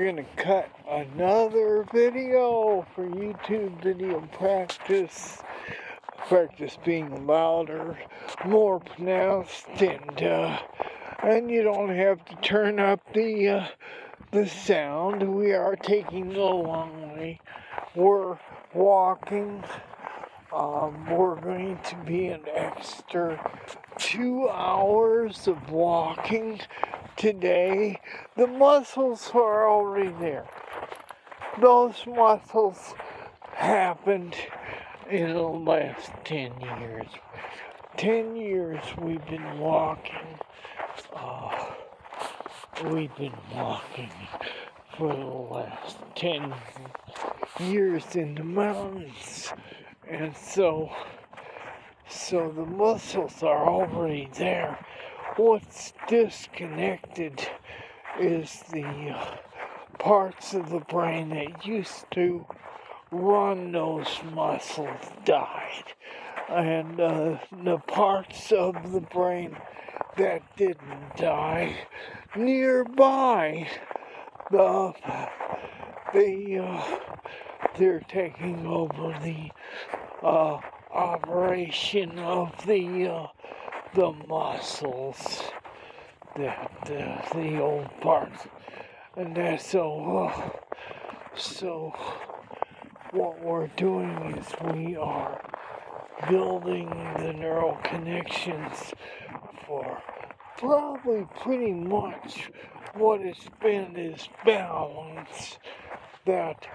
We're gonna cut another video for YouTube video practice. Practice being louder, more pronounced, and you don't have to turn up the sound. We are taking a long way. We're walking. We're going to be an extra 2 hours of walking today. The muscles are already there. Those muscles happened in the last 10 years. 10 years we've been walking. We've been walking for the last 10 years in the mountains. And so the muscles are already there. What's disconnected is the parts of the brain that used to run those muscles died. And the parts of the brain that didn't die nearby, they're taking over the operation of the muscles, that the old parts, and that's so what we're doing is we are building the neural connections for probably pretty much what it's been is balance, that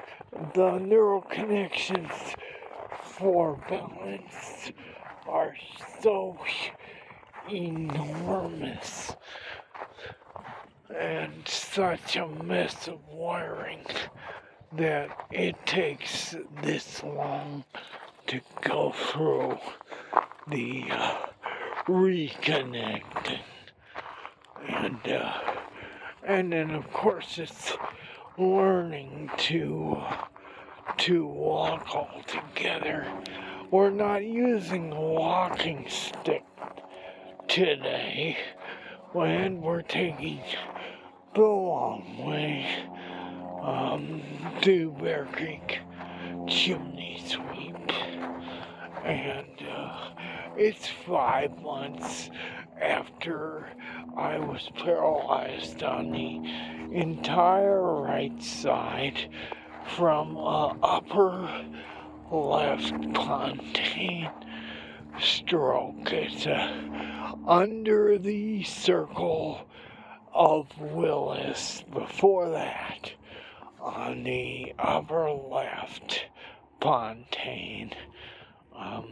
the neural connections for balance are so enormous and such a mess of wiring that it takes this long to go through the reconnecting. And then of course it's learning to walk all together. We're not using a walking stick today when we're taking the long way to Bear Creek Chimney Sweep. And it's 5 months after I was paralyzed on the entire right side from upper left plantain stroke. It's under the circle of Willis. Before that, on the upper left plantain, I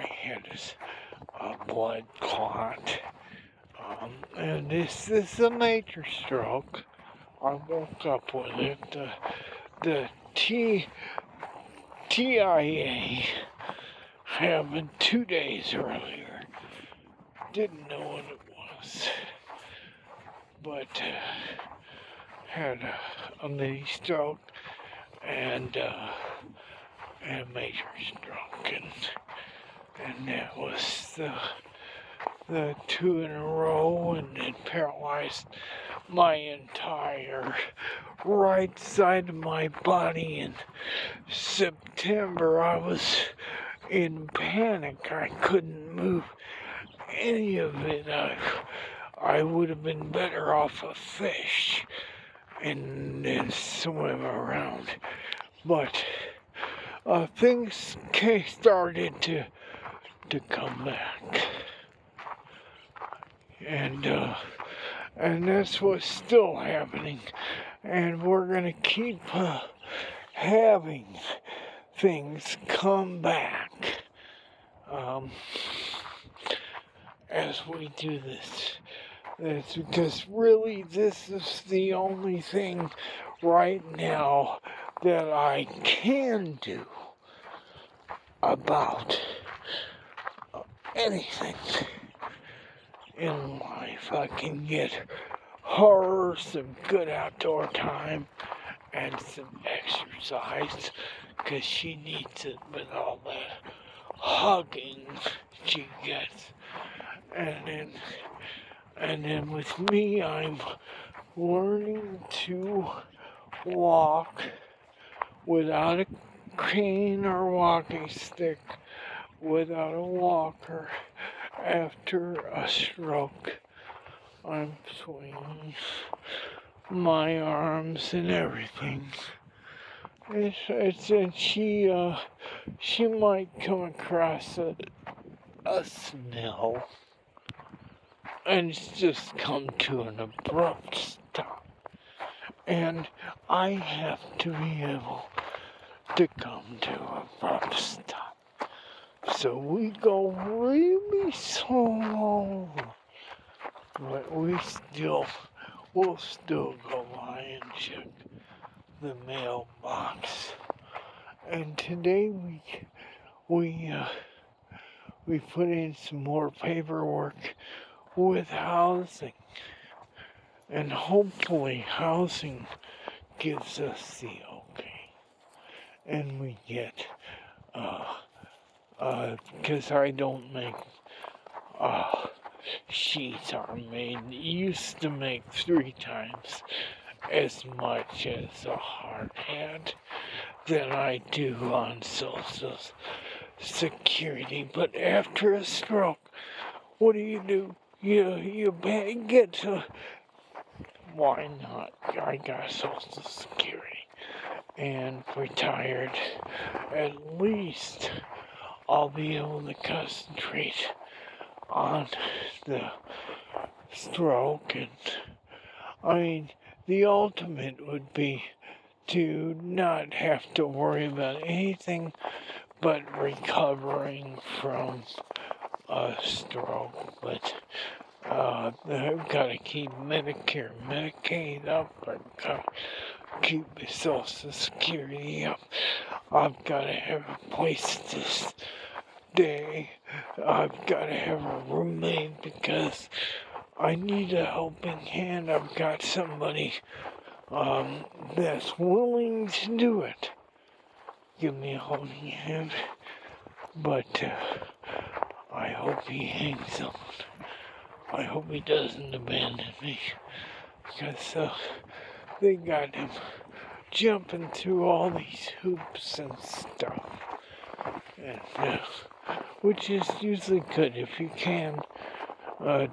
had a blood clot, and this is a major stroke. I woke up with it. The TIA happened 2 days earlier. Didn't know what it was, but had a mini stroke and a major stroke, and that was the 2 in a row, and it paralyzed my entire right side of my body. In September, I was in panic. I couldn't move any of it. I would have been better off a fish and then swim around. But things started to come back. And that's what's still happening. And we're going to keep having things come back as we do this. That's because really this is the only thing right now that I can do about anything in life. I can get her some good outdoor time and some exercise, because she needs it with all that hugging she gets. And then with me, I'm learning to walk without a cane or walking stick, without a walker after a stroke. I'm swinging my arms and everything. And she might come across a snail and it's just come to an abrupt stop. And I have to be able to come to an abrupt stop. So we go really slow, but we'll still go by and check the mailbox. And today we put in some more paperwork with housing, and hopefully housing gives us the okay, and we get because I don't make sheets are made. It used to make 3 times as much as a hard hat than I do on Social Security. But after a stroke, what do? You get to, why not? I got Social Security and retired. At least I'll be able to concentrate on the stroke. And I mean, the ultimate would be to not have to worry about anything but recovering from a stroke. But I've got to keep Medicare, Medicaid up. I've got to keep my Social Security up. I've got to have a place to stay. I've got to have a roommate because I need a helping hand. I've got somebody that's willing to do it. Give me a helping hand. But I hope he hangs on. I hope he doesn't abandon me. Because they got him jumping through all these hoops and stuff. And which is usually good. If you can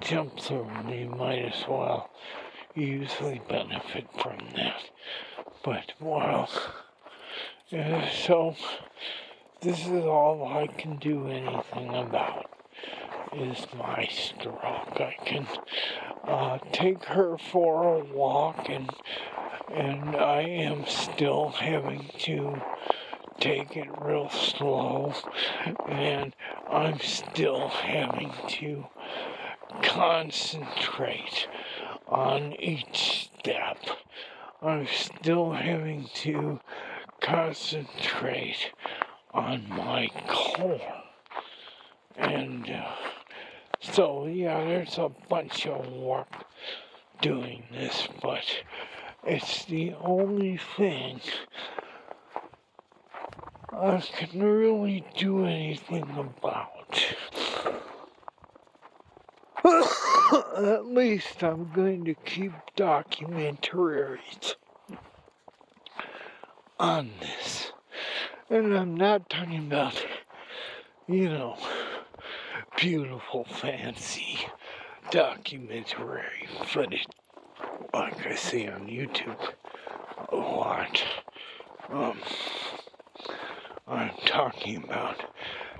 jump through them, you might as well usually benefit from that. But, well, so this is all I can do anything about, is my stroke. I can take her for a walk, and I am still having to take it real slow, and I'm still having to concentrate on each step. I'm still having to concentrate on my core. And so, yeah, there's a bunch of work doing this, but it's the only thing I can really do anything about. At least I'm going to keep documentaries on this. And I'm not talking about, beautiful, fancy documentary footage like I see on YouTube a lot. I'm talking about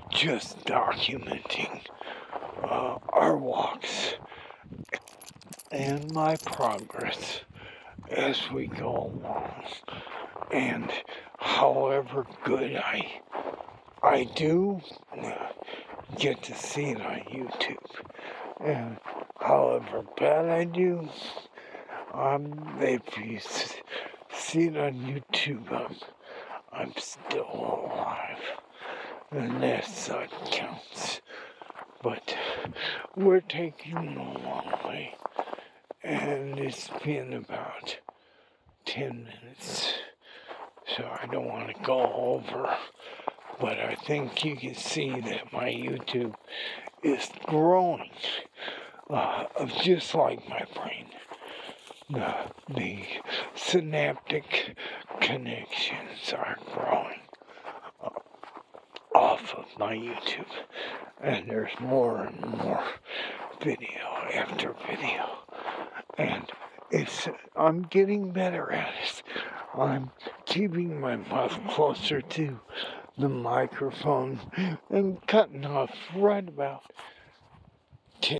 just documenting our walks and my progress as we go along. And however good I do get to see it on YouTube, and however bad I do, if you see it on YouTube, I'm still alive, and that's what counts. But we're taking a long way, and it's been about 10 minutes, so I don't want to go over, but I think you can see that my YouTube is growing, just like my brain. the synaptic connections are growing off of my YouTube, and there's more and more video after video, and I'm getting better at it. I'm keeping my mouth closer to the microphone and cutting off right about